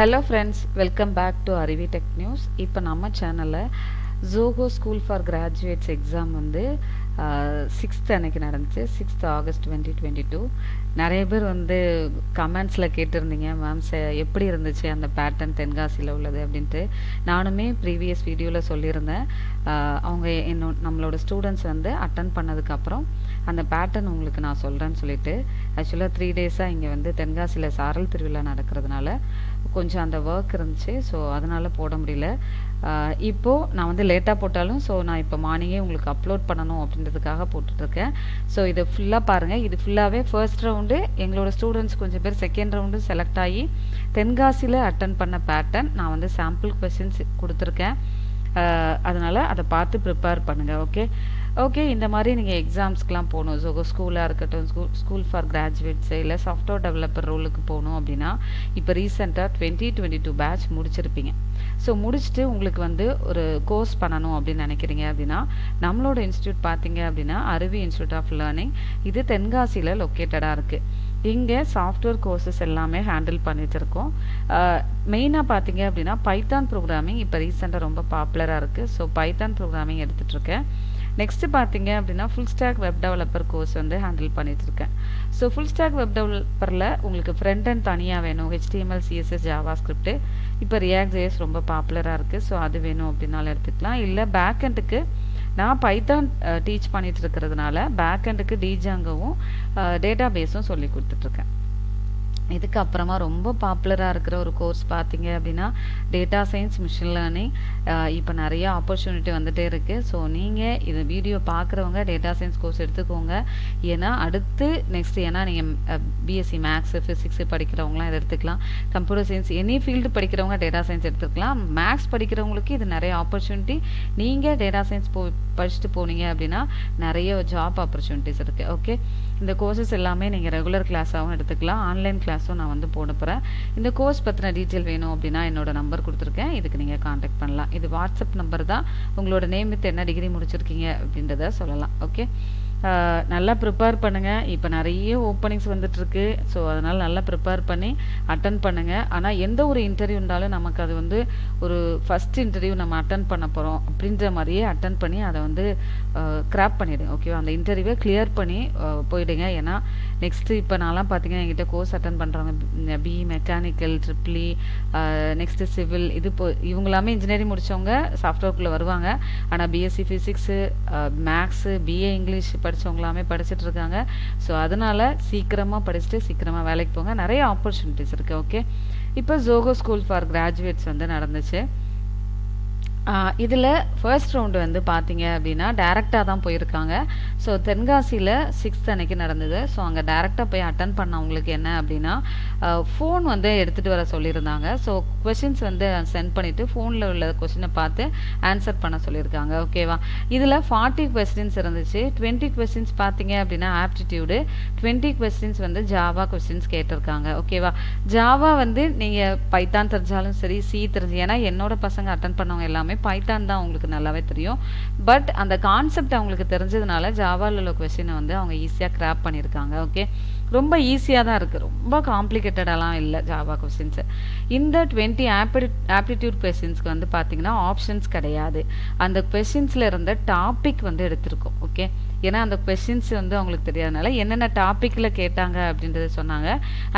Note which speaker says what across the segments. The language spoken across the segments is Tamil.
Speaker 1: Hello friends, welcome back to Aruvi Tech News. இப்போ நம்ம சேனலில் Zoho School for Graduates exam வந்து 6th அன்னைக்கு நடந்துச்சு, 6th August 2022. நிறைய பேர் வந்து கமெண்ட்ஸில் கேட்டிருந்தீங்க, மேம் எப்படி இருந்துச்சு அந்த பேட்டர்ன் தென்காசியில் உள்ளது அப்படின்ட்டு. நானுமே ப்ரீவியஸ் வீடியோவில் சொல்லியிருந்தேன். அவங்க நம்மளோட ஸ்டூடெண்ட்ஸ் வந்து அட்டன் பண்ணதுக்கப்புறம் அந்த பேட்டர்ன் உங்களுக்கு நான் சொல்கிறேன்னு சொல்லிட்டு, ஆக்சுவலாக 3 டேஸாக இங்கே வந்து தென்காசியில் சாரல் திருவிழா நடக்கிறதுனால கொஞ்சம் அந்த ஒர்க் இருந்துச்சு, ஸோ அதனால் போட முடியல. இப்போது நான் வந்து லேட்டாக போட்டாலும் நான் இப்போ மார்னிங்கே உங்களுக்கு அப்லோட் பண்ணணும் அப்படின்றதுக்காக போட்டுட்ருக்கேன். ஸோ இதை ஃபுல்லாக பாருங்கள். இது ஃபுல்லாகவே ஃபர்ஸ்ட் ரவுண்டு எங்களோட ஸ்டூடெண்ட்ஸ் கொஞ்சம் பேர் செகண்ட் ரவுண்டு செலக்ட் ஆகி தென்காசியில் அட்டன் பண்ண பேட்டர்ன் நான் வந்து சாம்பிள் கொஸ்டின்ஸ் கொடுத்துருக்கேன். அதனால் அதை பார்த்து ப்ரிப்பேர் பண்ணுங்கள். ஓகே இந்த மாதிரி நீங்கள் எக்ஸாம்ஸ்க்கெலாம் போகணும், Zoho ஸ்கூலாக இருக்கட்டும், ஸ்கூல் ஃபார் கிராஜுவேட்ஸு இல்லை சாஃப்ட்வேர் டெவலப்பர் ரோலுக்கு போகணும் அப்படின்னா இப்போ ரீசெண்டாக 2022 பேட்ச் முடிச்சிருப்பீங்க. ஸோ முடிச்சுட்டு உங்களுக்கு வந்து ஒரு கோர்ஸ் பண்ணணும் அப்படின்னு நினைக்கிறீங்க அப்படின்னா நம்மளோட இன்ஸ்டியூட் பார்த்தீங்க அப்படின்னா அருவி இன்ஸ்டியூட் ஆஃப் லேர்னிங், இது தென்காசியில் லொக்கேட்டடாக இருக்குது. இங்கே சாஃப்ட்வேர் கோர்சஸ் எல்லாமே ஹேண்டில் பண்ணிட்டு இருக்கோம். மெயினாக பார்த்தீங்க அப்படின்னா பைத்தான் ப்ரோக்ராமிங் இப்போ ரீசெண்டாக ரொம்ப பாப்புலராக இருக்குது. ஸோ பைத்தான் ப்ரோக்ராமிங் எடுத்துகிட்ருக்கேன். நெக்ஸ்ட்டு பார்த்தீங்க அப்படின்னா full stack web developer course வந்து ஹேண்டில் பண்ணிகிட்ருக்கேன். ஸோ ஃபுல் ஸ்டாக் வெப் டெவலப்பரில் உங்களுக்கு ஃப்ரண்ட் அண்ட் தனியாக வேணும், HTML, CSS, ஜாவா ஸ்கிரிப்ட், இப்போ React.js ரொம்ப பாப்புலராக இருக்குது. ஸோ அது வேணும் அப்படின்னாலும் எடுத்துக்கலாம். இல்லை பேக் எண்டுக்கு நான் பைத்தான் டீச் பண்ணிட்டு இருக்கிறதுனால பேக் எண்டுக்கு டிஜாங்கவும் டேட்டா பேஸும் சொல்லி கொடுத்துட்ருக்கேன். இதுக்கப்புறமா ரொம்ப பாப்புலராக இருக்கிற ஒரு கோர்ஸ் பார்த்தீங்க அப்படின்னா டேட்டா சயின்ஸ், மிஷின் லேர்னிங். இப்போ நிறைய ஆப்பர்ச்சுனிட்டி வந்துகிட்டே இருக்குது. ஸோ நீங்கள் இது வீடியோ பார்க்குறவங்க டேட்டா சயின்ஸ் கோர்ஸ் எடுத்துக்கோங்க. ஏன்னா அடுத்து நெக்ஸ்ட்டு ஏன்னா நீங்கள் பிஎஸ்சி மேக்ஸு, ஃபிசிக்ஸு படிக்கிறவங்களாம் இதை எடுத்துக்கலாம். கம்ப்யூட்டர் சயின்ஸ், எனி ஃபீல்டு படிக்கிறவங்க டேட்டா சயின்ஸ் எடுத்துக்கலாம். மேக்ஸ் படிக்கிறவங்களுக்கு இது நிறைய ஆப்பர்ச்சுனிட்டி. நீங்கள் டேட்டா சயின்ஸ் படிச்சுட்டு போனீங்க அப்படின்னா நிறைய ஜாப் ஆப்பர்ச்சுனிட்டிஸ் இருக்குது. இந்த கோர்சஸ் எல்லாமே நீங்கள் ரெகுலர் கிளாஸாகவும் எடுத்துக்கலாம், ஆன்லைன் கிளாஸும் நான் வந்து போட போகிறேன். இந்த கோர்ஸ் பற்றின டீட்டெயில் வேணும் அப்படின்னா என்னோட நம்பர் கொடுத்துருக்கேன், இதுக்கு நீங்கள் காண்டாக்ட் பண்ணலாம். இது வாட்ஸ்அப் நம்பர் தான். உங்களோட நேம் வித் என்ன டிகிரி முடிச்சிருக்கீங்க அப்படின்றத சொல்லலாம். நல்லா ப்ரிப்பேர் பண்ணுங்கள். இப்போ நிறைய ஓப்பனிங்ஸ் வந்துட்டுருக்கு. ஸோ அதனால் நல்லா ப்ரிப்பேர் பண்ணி அட்டன் பண்ணுங்கள். ஆனால் எந்த ஒரு இன்டர்வியூ இருந்தாலும் நமக்கு அது வந்து ஒரு ஃபஸ்ட் இன்டர்வியூ நம்ம அட்டன் பண்ண போகிறோம் அப்படின்ற மாதிரியே அட்டன் பண்ணி அதை வந்து கிராப் பண்ணிவிடுங்க. ஓகேவா, அந்த இன்டர்வியூவை கிளியர் பண்ணி போயிடுங்க. ஏன்னா நெக்ஸ்ட்டு இப்போ நான்லாம் பார்த்தீங்கன்னா என்கிட்ட கோர்ஸ் அட்டன் பண்ணுறவங்க BE mechanical, triple E, next civil, இவங்களாமே இன்ஜினியரிங் முடித்தவங்க சாஃப்ட்வேர்க்குள்ளே வருவாங்க. ஆனால் BSc physics, maths, BA English படித்தவங்களாமே படிச்சுட்டு இருக்காங்க. ஸோ அதனால் சீக்கிரமாக படிச்சுட்டு சீக்கிரமாக வேலைக்கு போங்க, நிறைய ஆப்பர்ச்சுனிட்டிஸ் இருக்குது. இப்போ Zoho ஸ்கூல் ஃபார் கிராஜுவேட்ஸ் வந்து நடந்துச்சு. இதில் ஃபர்ஸ்ட் ரவுண்டு வந்து பார்த்தீங்க அப்படின்னா டேரெக்டாக தான் போயிருக்காங்க. ஸோ தென்காசியில் 6th அன்னைக்கு நடந்தது. ஸோ அங்கே டேரெக்டாக போய் அட்டன் பண்ணவங்களுக்கு என்ன அப்படின்னா ஃபோன் வந்து எடுத்துகிட்டு வர சொல்லியிருந்தாங்க. ஸோ கொஷின்ஸ் வந்து சென்ட் பண்ணிவிட்டு ஃபோனில் உள்ள கொஷினை பார்த்து ஆன்சர் பண்ண சொல்லியிருக்காங்க. ஓகேவா, இதில் 40 கொஸ்டின்ஸ் இருந்துச்சு. 20 கொஸ்டின்ஸ் பார்த்தீங்க அப்படின்னா ஆப்டிடியூடு, 20 கொஸ்டின்ஸ் வந்து ஜாவா கொஸ்டின்ஸ் கேட்டிருக்காங்க. ஓகேவா, ஜாவா வந்து நீங்கள் பைத்தான் தெரிஞ்சாலும் சரி, சி தெரிஞ்சு, ஏன்னா என்னோட பசங்க அட்டன் பண்ணவங்க எல்லாமே பைத்தான் தான் அவங்களுக்கு நல்லாவே தெரியும். பட் அந்த கான்செப்ட் அவங்களுக்கு தெரிஞ்சதுனால ஜாவாவில் உள்ள கொஸ்டினை வந்து அவங்க ஈஸியாக கிராப் பண்ணியிருக்காங்க. ரொம்ப ஈஸியாக தான் இருக்குது, ரொம்ப காம்ப்ளிகேட்டடாலாம் இல்லை ஜாவா கொஸ்டின்ஸு. இந்த 20 ஆப்டிடியூட் கொஸ்டின்ஸ்க்கு வந்து பார்த்திங்கன்னா ஆப்ஷன்ஸ் கிடையாது. அந்த கொஸ்டின்ஸில் இருந்த டாபிக் வந்து எடுத்திருக்கோம். ஏன்னா அந்த கொஸ்டின்ஸ் வந்து அவங்களுக்கு தெரியாதனால என்னென்ன டாப்பிக்கில் கேட்டாங்க அப்படின்றத சொன்னாங்க.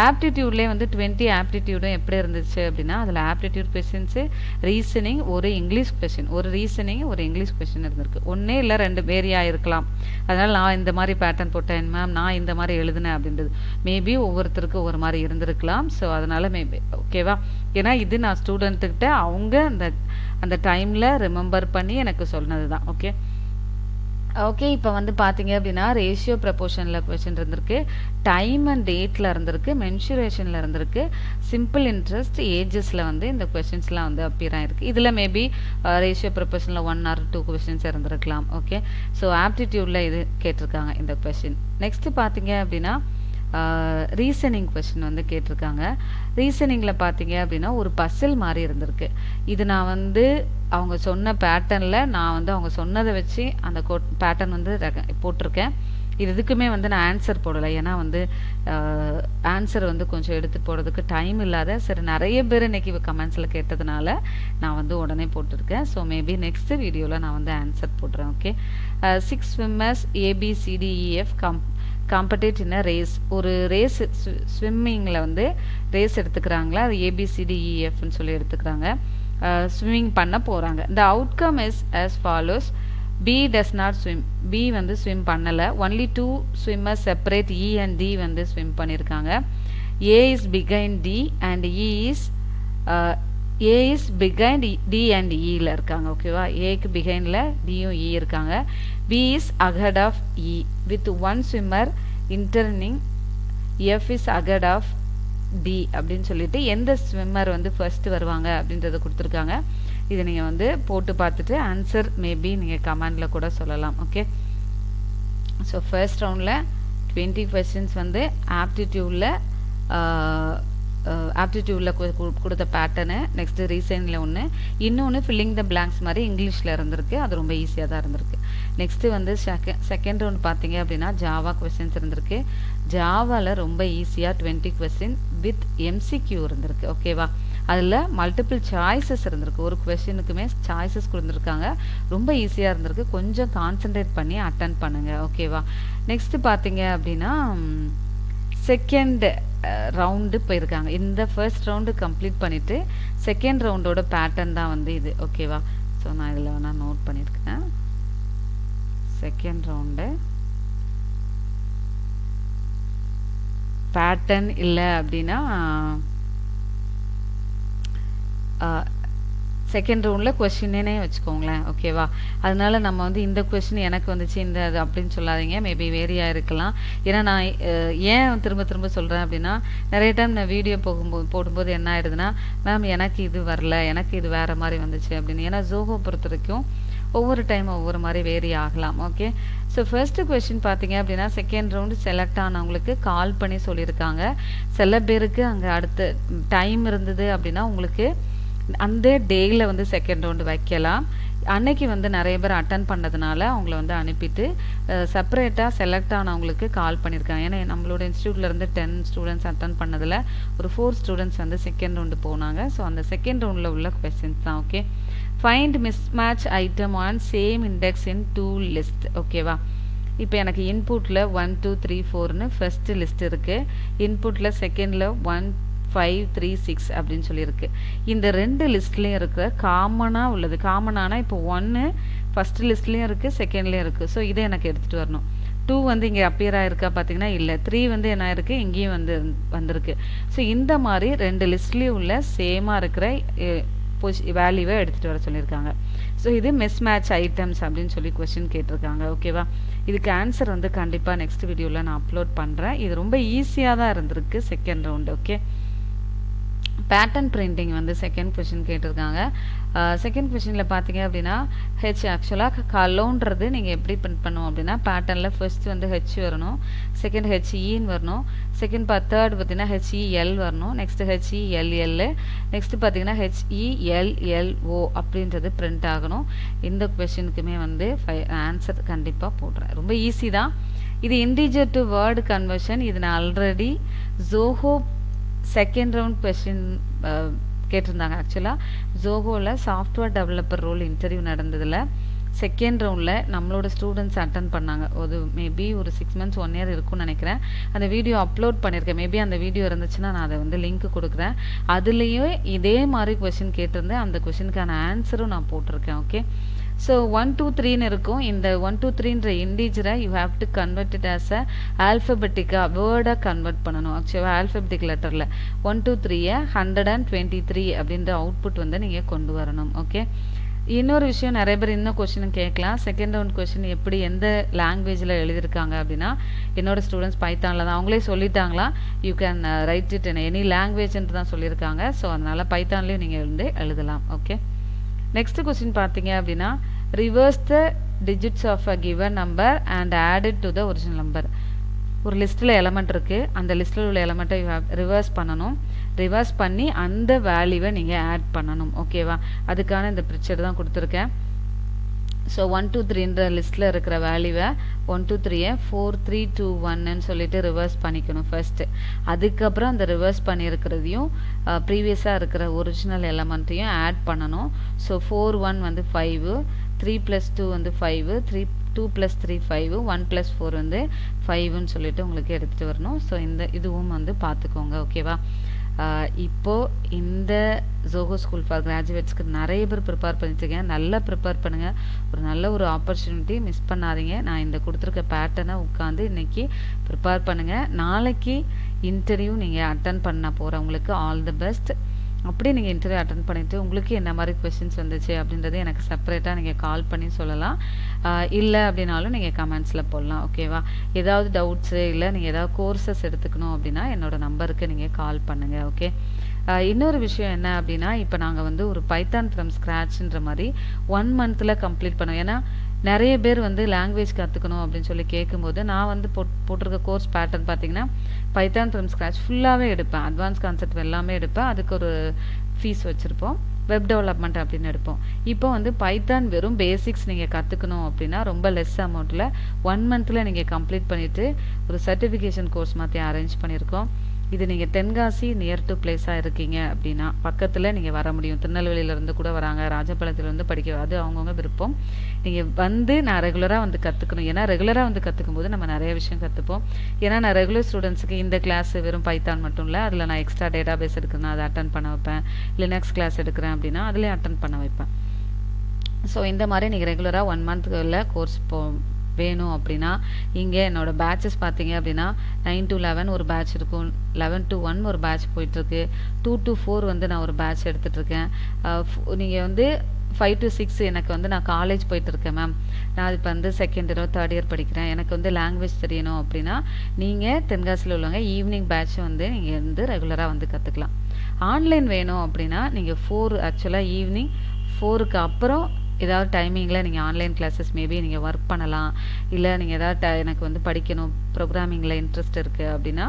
Speaker 1: ஆப்டிடியூட்லேயே வந்து 20 ஆப்டிடியூடும் எப்படி இருந்துச்சு அப்படின்னா அதில் ஆப்டிடியூட் கொஸ்டின்ஸு, ரீசனிங், ஒரு இங்கிலீஷ் கொஸ்டின், ஒரு ரீசனிங், ஒரு இங்கிலீஷ் கொஸ்டின் இருந்திருக்கு. ஒன்றே இல்லை 2 வேரியாக இருக்கலாம். அதனால் நான் இந்த மாதிரி பேட்டர்ன் போட்டேன் மேம், நான் இந்த மாதிரி எழுதினேன் அப்படின்றது மேபி ஒவ்வொருத்தருக்கு ஒவ்வொரு மாதிரி இருந்திருக்கலாம். ஸோ அதனால் மேபி ஓகேவா, ஏன்னா இது நான் ஸ்டூடெண்ட்டுக்கிட்ட அவங்க அந்த டைமில் ரிமெம்பர் பண்ணி எனக்கு சொன்னது தான். இப்போ வந்து பார்த்தீங்க அப்படின்னா ரேஷியோ ப்ரப்போர்ஷனில் கொஸ்டின் இருந்திருக்கு, டைம் அண்ட் டேட்டில் இருந்திருக்கு, மென்சுரேஷனில் இருந்திருக்கு, சிம்பிள் இன்ட்ரெஸ்ட், ஏஜஸில் வந்து இந்த கொஸ்டின்ஸ்லாம் வந்து அப்பியர் ஆகிருக்கு. இதில் மேபி ரேஷியோ ப்ரப்போர்ஷனில் 1 or 2 கொஸ்டின்ஸ் இருந்திருக்கலாம். ஸோ ஆப்டிடியூடில் இது கேட்டிருக்காங்க இந்த கொஸ்டின். நெக்ஸ்ட்டு பார்த்தீங்க அப்படின்னா ரீசனிங் கொஸ்டின் வந்து கேட்டிருக்காங்க. ரீசனிங்கில் பார்த்தீங்க அப்படின்னா ஒரு பசில் மாதிரி இருந்திருக்கு. இது நான் வந்து அவங்க சொன்ன பேட்டர்னில் நான் வந்து அவங்க சொன்னதை வச்சு அந்த பேட்டர்ன் வந்து போட்டிருக்கேன். இதுக்குமே வந்து நான் ஆன்சர் போடலை, ஏன்னா வந்து ஆன்சர் வந்து கொஞ்சம் எடுத்து போடுறதுக்கு டைம் இல்லாத சரி நிறைய பேர் இன்றைக்கி கமெண்ட்ஸில் கேட்டதுனால நான் வந்து உடனே போட்டிருக்கேன். ஸோ மேபி நெக்ஸ்ட் வீடியோவில் நான் வந்து ஆன்சர் போடுறேன். ஓகே. 6 ஸ்விம்மர்ஸ் ABCDEF காம்படேட் இன் ரேஸ். ஒரு ரேஸ் ஸ்விம்மிங்கில் வந்து ரேஸ் எடுத்துக்கிறாங்களா, அது ABCDEFன்னு சொல்லி எடுத்துக்கிறாங்க, ஸ்விம்மிங் பண்ண போகிறாங்க. த outcome is as follows. B does not swim. B வந்து ஸ்விம் பண்ணலை. only 2 swimmers separate E and D வந்து ஸ்விம் பண்ணியிருக்காங்க. A is behind D and A is behind D and Eல இருக்காங்க. ஓகேவா, ஏக்கு பிஹைண்டில் டியும் E இருக்காங்க. B is ahead of E with 1 swimmer interning. F is ahead of D அப்படின்னு சொல்லிட்டு எந்த ஸ்விம்மர் வந்து ஃபர்ஸ்ட் வருவாங்க அப்படின்றத கொடுத்துருக்காங்க. இதை நீங்கள் வந்து போட்டு பார்த்துட்டு ஆன்சர் மேபி நீங்கள் கமெண்டில் கூட சொல்லலாம். ஓகே. ஸோ ஃபர்ஸ்ட் ரவுண்டில் 20 கொஸ்டின்ஸ் வந்து ஆப்டிடியூடில் கொடுத்த பேட்டர்னு, நெக்ஸ்ட்டு ரீசனில் ஒன்று, இன்னொன்று ஃபில்லிங் த பிளாங்க்ஸ் மாதிரி இங்கிலீஷில் இருந்திருக்கு, அது ரொம்ப ஈஸியாக தான் இருந்திருக்கு. நெக்ஸ்ட்டு வந்து செகண்ட் ரவுண்ட் பார்த்தீங்க அப்படின்னா ஜாவா கொஸ்டின்ஸ் இருந்திருக்கு. ஜாவாவில் ரொம்ப ஈஸியாக 20 கொஸ்டின் வித் MCQ இருந்திருக்கு. ஓகேவா, அதில் மல்டிபிள் சாய்ஸஸ் இருந்திருக்கு. ஒரு கொஸ்டினுக்குமே சாய்ஸஸ் கொடுத்துருக்காங்க. ரொம்ப ஈஸியாக இருந்திருக்கு. கொஞ்சம் கான்சென்ட்ரேட் பண்ணி அட்டன் பண்ணுங்கள். ஓகேவா. நெக்ஸ்ட்டு பார்த்தீங்க அப்படின்னா செகண்ட் ரவுண்டு போயிருக்காங்க. இந்த ஃபர்ஸ்ட் ரவுண்டு கம்ப்ளீட் பண்ணிவிட்டு செகண்ட் ரவுண்டோட பேட்டர்ன் தான் வந்து இது. ஓகேவா. ஸோ நான் இதில் வேணால் நோட் பண்ணியிருக்கேன். செகண்ட் ரவுண்டு பேட்டர்ன் இல்லை அப்படின்னா செகண்ட் ரவுண்டில் கொஸ்டினே வச்சுக்கோங்களேன். ஓகேவா. அதனால நம்ம வந்து இந்த கொஸ்டின் எனக்கு வந்துச்சு இந்த அது அப்படின்னு சொல்லாதீங்க, மேபி வேரியாக இருக்கலாம். ஏன்னா நான் ஏன் திரும்ப திரும்ப சொல்கிறேன் அப்படின்னா, நிறைய டைம் நான் வீடியோ போடும்போது என்ன ஆயிடுதுன்னா, மேம் எனக்கு இது வரல, எனக்கு இது வேறு மாதிரி வந்துச்சு அப்படின்னு. ஏன்னா ஜோஹோ பொறுத்த வரைக்கும் ஒவ்வொரு டைம் ஒவ்வொரு மாதிரி வேரி ஆகலாம். ஓகே. ஸோ ஃபர்ஸ்ட்டு கொஸ்டின் பார்த்தீங்க அப்படின்னா செகண்ட் ரவுண்டு செலக்ட் ஆனவங்களுக்கு கால் பண்ணி சொல்லியிருக்காங்க. சில பேருக்கு அங்கே அடுத்த டைம் இருந்தது அப்படின்னா உங்களுக்கு அந்த டேயில் வந்து செகண்ட் ரவுண்டு வைக்கலாம். அன்னைக்கு வந்து நிறைய பேர் அட்டன் பண்ணதுனால அவங்கள வந்து அனுப்பிட்டு செப்பரேட்டாக செலக்ட் ஆனவங்களுக்கு கால் பண்ணியிருக்காங்க. ஏன்னா நம்மளோட இன்ஸ்டியூட்லேருந்து 10 ஸ்டூடெண்ட்ஸ் அட்டன் பண்ணதில் ஒரு 4 ஸ்டூடெண்ட்ஸ் வந்து செகண்ட் ரவுண்டு போனாங்க. ஸோ அந்த செகண்ட் ரவுண்டில் உள்ள கொஸ்டின்ஸ் தான். Okay. Find mismatch item on same index in 2 list. ஓகேவா. இப்போ எனக்கு இன்புட்டில் 1 2 3 4ன்னு ஃபஸ்ட்டு லிஸ்ட் இருக்குது. இன்புட்டில் செகண்டில் 1 5 3 6 அப்படின்னு சொல்லியிருக்கு. இந்த 2 லிஸ்ட்லேயும் இருக்கிற காமனாக உள்ளது, காமனானா இப்போ 1 ஃபஸ்ட்டு லிஸ்ட்லேயும் இருக்குது, செகண்ட்லேயும் இருக்குது. ஸோ இதை எனக்கு எடுத்துகிட்டு வரணும். 2 வந்து இங்கே அப்பியர் ஆகிருக்கா பார்த்தீங்கன்னா இல்லை. 3 வந்து என்ன இருக்குது, இங்கேயும் வந்திருக்கு. ஸோ இந்த மாதிரி 2 லிஸ்ட்லேயும் உள்ள சேமாக இருக்கிற வேல்யூவை எடுத்துகிட்டு வர சொல்லியிருக்காங்க. ஸோ இது மிஸ்மேட்ச் ஐட்டம்ஸ் அப்படின்னு சொல்லி கொஸ்டின் கேட்டிருக்காங்க. ஓகேவா. இதுக்கு ஆன்சர் வந்து கண்டிப்பாக நெக்ஸ்ட் வீடியோவில் நான் அப்லோட் பண்ணுறேன். இது ரொம்ப ஈஸியாக தான் இருந்திருக்கு second round. Okay. Pattern printing வந்து செகண்ட் கொஸ்டின் கேட்டிருக்காங்க. செகண்ட் கொஸ்டினில் பார்த்தீங்க அப்படின்னா ஆக்சுவலாக கலோன்றது நீங்கள் எப்படி பிரிண்ட் பண்ணுவோம் அப்படின்னா, பேட்டர்னில் ஃபர்ஸ்ட் வந்து H வரணும், செகண்ட் HEன்னு வரணும், செகண்ட் தேர்ட் பார்த்தீங்கன்னா HEL வரணும், நெக்ஸ்ட்டு HELL, நெக்ஸ்ட்டு பார்த்தீங்கன்னா HELLO அப்படின்றது பிரிண்ட் ஆகணும். இந்த கொஸ்டினுக்குமே வந்து ஆன்சர் கண்டிப்பாக போடுறேன். ரொம்ப ஈஸி தான். இது இன்டிஜர் டு வேர்டு கன்வர்ஷன். இது நான் already Zoho second round question கேட்டிருந்தாங்க. ஆக்சுவலாக ஜோஹோவில் சாஃப்ட்வேர் டெவலப்பர் ரோல் இன்டர்வியூ நடந்ததில் செகண்ட் ரவுண்டில் நம்மளோட ஸ்டூடெண்ட்ஸ் அட்டன் பண்ணாங்க. ஒரு மேபி ஒரு 6 months 1 year இருக்கும்னு நினைக்கிறேன். அந்த வீடியோ அப்லோட் பண்ணியிருக்கேன். மேபி அந்த வீடியோ இருந்துச்சுன்னா நான் அதை வந்து லிங்க் கொடுக்குறேன். அதுலேயே இதே மாதிரி கொஸ்டின் கேட்டிருந்தேன். அந்த கொஸ்டினுக்கான ஆன்சரும் நான் போட்டிருக்கேன். ஓகே. ஸோ 1 2 3ன்னு இருக்கும். இந்த 1 2 3ன்ற இண்டீஜரை you have to convert it as ஆல்ஃபபெட்டிக்காக வேர்டாக கன்வெர்ட் பண்ணணும். ஆக்சுவலாக ஆல்ஃபபெட்டிக் லெட்டரில் 1 2 3 123 அப்படின்ற அவுட்புட் வந்து நீங்கள் கொண்டு வரணும். ஓகே. இன்னொரு விஷயம், நிறைய பேர் இன்னும் கொஸ்டின் கேட்கலாம். செகண்ட் ரவுண்ட் கொஸ்டின் எப்படி எந்த லாங்குவேஜில் எழுதியிருக்காங்க அப்படின்னா, என்னோட ஸ்டூடெண்ட்ஸ் பைத்தானில் தான். அவங்களே சொல்லிட்டாங்களா, you can write it in any லாங்குவேஜ்ன்ட்டு தான் சொல்லியிருக்காங்க. ஸோ அதனால் பைத்தான்லேயும் நீங்கள் வந்து எழுதலாம். ஓகே. நெக்ஸ்ட் கொஸ்டின் பார்த்தீங்க அப்படின்னா, reverse the digits of a given number and add it to the original number. ஒரு லிஸ்ட்டில் எலமெண்ட் இருக்குது, அந்த லிஸ்ட்டில் உள்ள எலமெண்ட்டை ரிவர்ஸ் பண்ணணும். ரிவர்ஸ் பண்ணி அந்த வேல்யூவை நீங்கள் ஆட் பண்ணணும். ஓகேவா. அதுக்கான இந்த பிக்சர் தான் கொடுத்துருக்கேன். ஸோ 1 2 3ன்ற லிஸ்ட்டில் இருக்கிற வேல்யூவை 1 2 3 4 3 2 1ன்னு சொல்லிட்டு ரிவர்ஸ் பண்ணிக்கணும் ஃபர்ஸ்ட்டு. அதுக்கப்புறம் அந்த ரிவர்ஸ் பண்ணியிருக்கிறதையும் ப்ரீவியஸாக இருக்கிற ஒரிஜினல் எலமெண்ட்டையும் ஆட் பண்ணணும். ஸோ 4 1 வந்து 5, 3 + 2 வந்து 5, 2 + 3 5, 1 + 4 வந்து 5ன்னு சொல்லிட்டு உங்களுக்கு எடுத்துகிட்டு வரணும். ஸோ இதுவும் வந்து பார்த்துக்கோங்க. ஓகேவா? இப்போது இந்த ஜோஹோ ஸ்கூல் ஃபார் கிராஜுவேட்ஸ்க்கு நிறைய பேர் ப்ரிப்பேர் பண்ணிட்டுருக்கேன். நல்லா ப்ரிப்பேர் பண்ணுங்கள். ஒரு நல்ல ஒரு ஆப்பர்ச்சுனிட்டி மிஸ் பண்ணாதீங்க. நான் இந்த கொடுத்துருக்க பேட்டர்னை உட்காந்து இன்றைக்கி ப்ரிப்பேர் பண்ணுங்கள். நாளைக்கு இன்டர்வியூ நீங்கள் அட்டன் பண்ண போகிறவங்களுக்கு ஆல் தி பெஸ்ட். அப்படியே நீங்கள் இன்டர்வியூ அட்டன் பண்ணிவிட்டு உங்களுக்கு என்ன மாதிரி கொஷின்ஸ் வந்துச்சு அப்படின்றது எனக்கு செப்பரேட்டாக நீங்கள் கால் பண்ணி சொல்லலாம். இல்லை அப்படின்னாலும் நீங்கள் கமெண்ட்ஸில் போடலாம். ஓகேவா? ஏதாவது டவுட்ஸு இல்லை நீங்கள் ஏதாவது கோர்சஸ் எடுத்துக்கணும் அப்படின்னா என்னோடய நம்பருக்கு நீங்கள் கால் பண்ணுங்கள். ஓகே. இன்னொரு விஷயம் என்ன அப்படின்னா, இப்போ நாங்கள் வந்து ஒரு பைத்தான் ஃப்ரம் ஸ்க்ராட்ச்ன்ற மாதிரி 1 மந்தில் கம்ப்ளீட் பண்ணோம். ஏன்னா நிறைய பேர் வந்து லாங்குவேஜ் கற்றுக்கணும் அப்படின்னு சொல்லி கேட்கும்போது நான் வந்து போட்டிருக்க கோர்ஸ் பேட்டர்ன் பார்த்தீங்கன்னா பைத்தான் ஃப்ரம் ஸ்க்ராட்ச் ஃபுல்லாகவே எடுப்பேன். அட்வான்ஸ் கான்செப்ட் எல்லாமே எடுப்பேன். அதுக்கு ஒரு ஃபீஸ் வச்சுருப்போம். வெப் டெவலப்மெண்ட் அப்படின்னு எடுப்போம். இப்போ வந்து பைத்தான் வெறும் பேசிக்ஸ் நீங்கள் கற்றுக்கணும் அப்படின்னா ரொம்ப லெஸ் அமௌண்ட்டில் 1 மந்தில் நீங்கள் கம்ப்ளீட் பண்ணிவிட்டு ஒரு சர்டிஃபிகேஷன் கோர்ஸ் மாதிரி அரேஞ்ச் பண்ணியிருக்கோம். இது நீங்கள் தென்காசி நியர் டு பிளேஸாக இருக்கீங்க அப்படின்னா பக்கத்தில் நீங்கள் வர முடியும். திருநெல்வேலியிலேருந்து கூட வராங்க, ராஜபாளையத்துலேருந்து படிக்க, அது அவங்கவுங்க விருப்பம். நீங்கள் வந்து நான் ரெகுலராக வந்து கற்றுக்கணும். ஏன்னா ரெகுலராக வந்து கற்றுக்கும் போது நம்ம நிறைய விஷயம் கற்றுப்போம். ஏன்னா நான் ரெகுலர் ஸ்டூடெண்ட்ஸுக்கு இந்த கிளாஸ் வெறும் பைத்தான் மட்டும் இல்லை, அதில் நான் எக்ஸ்ட்ரா டேட்டா பேஸ் எடுக்கிறேன், அதை அட்டன் பண்ண வைப்பேன். லினக்ஸ் கிளாஸ் எடுக்கிறேன் அப்படின்னா அதுலேயும் அட்டன் பண்ண வைப்பேன். ஸோ இந்த மாதிரி நீங்கள் ரெகுலராக 1 மந்த்துக்குள்ள கோர்ஸ் வேணும் அப்படின்னா இங்கே என்னோடய பேட்சஸ் பார்த்தீங்க அப்படின்னா 9 to 11 ஒரு பேட்ச் இருக்கும், 11 to 1 ஒரு பேட்ச் போயிட்டுருக்கு, 2 to 4 வந்து நான் ஒரு பேட்ச் எடுத்துகிட்ருக்கேன். நீங்கள் வந்து 5 to 6 எனக்கு வந்து நான் காலேஜ் போயிட்டுருக்கேன் மேம், நான் இப்போ வந்து செகண்ட் இயரோ தேர்ட் இயர் படிக்கிறேன், எனக்கு வந்து லாங்குவேஜ் தெரியணும் அப்படின்னா நீங்கள் தென்காசியில் உள்ளவங்க ஈவினிங் பேட்ச் வந்து நீங்கள் வந்து ரெகுலராக வந்து கற்றுக்கலாம். ஆன்லைன் வேணும் அப்படின்னா நீங்கள் 4 ஆக்சுவலாக ஈவினிங் 4க்கு அப்புறம் ஏதாவது டைமிங்கில் நீங்கள் ஆன்லைன் கிளாஸஸ் மேபி நீங்கள் ஒர்க் பண்ணலாம். இல்லை நீங்கள் ஏதாவது எனக்கு வந்து படிக்கணும், ப்ரோக்ராமிங்கில் இன்ட்ரெஸ்ட் இருக்குது அப்படின்னா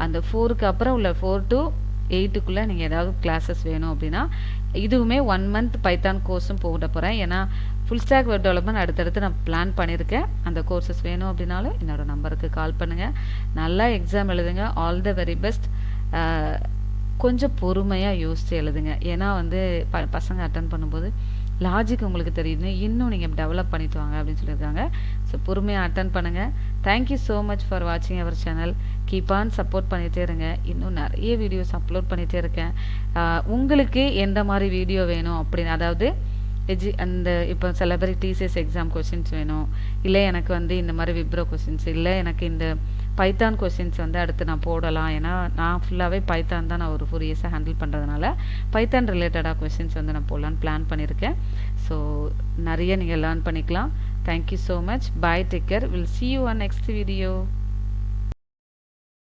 Speaker 1: அந்த 4க்கு அப்புறம் உள்ள 4 to 8க்குள்ளே நீங்கள் ஏதாவது கிளாஸஸ் வேணும் அப்படின்னா இதுவுமே 1 மந்த் பைத்தான் கோர்ஸும் போட போகிறேன். ஏன்னா ஃபுல் ஸ்டாக் வெப் டெவலப்மெண்ட் அடுத்தடுத்து நான் பிளான் பண்ணியிருக்கேன். அந்த கோர்சஸ் வேணும் அப்படின்னாலும் என்னோடய நம்பருக்கு கால் பண்ணுங்கள். நல்லா எக்ஸாம் எழுதுங்க. All the very best. கொஞ்சம் பொறுமையாக யோசித்து எழுதுங்க. ஏன்னா வந்து பசங்க அட்டன் பண்ணும்போது லாஜிக் உங்களுக்கு தெரியுது, இன்னும் நீங்கள் டெவலப் பண்ணிட்டு வாங்க அப்படின்னு சொல்லியிருக்காங்க. ஸோ பொறுமையாக அட்டன் பண்ணுங்கள். தேங்க்யூ ஸோ மச் ஃபார் வாட்சிங் our channel. Keep on support பண்ணிகிட்டே இருங்க. இன்னும் நிறைய வீடியோஸ் அப்லோட் பண்ணிகிட்டே இருக்கேன். உங்களுக்கு எந்த மாதிரி வீடியோ வேணும் அப்படின்னு, அதாவது அந்த இப்போ செலிபிரிட்டிஸ் எக்ஸாம் கொஷின்ஸ் வேணும், இல்லை எனக்கு வந்து இந்த மாதிரி விப்ரோ கொஷின்ஸ், இல்லை எனக்கு இந்த பைத்தான் கொஷின்ஸ் வந்து அடுத்து நான் போடலாம். ஏன்னா நான் ஃபுல்லாகவே பைத்தான் தான் நான் ஒரு 4 இயர்ஸாக ஹேண்டில் பண்ணுறதுனால பைத்தான் ரிலேட்டடாக கொஷின்ஸ் வந்து நான் போடலான்னு பிளான் பண்ணியிருக்கேன். ஸோ நிறைய நீங்கள் லேர்ன் பண்ணிக்கலாம். Thank you so much. Bye, take care. Will see you on next video.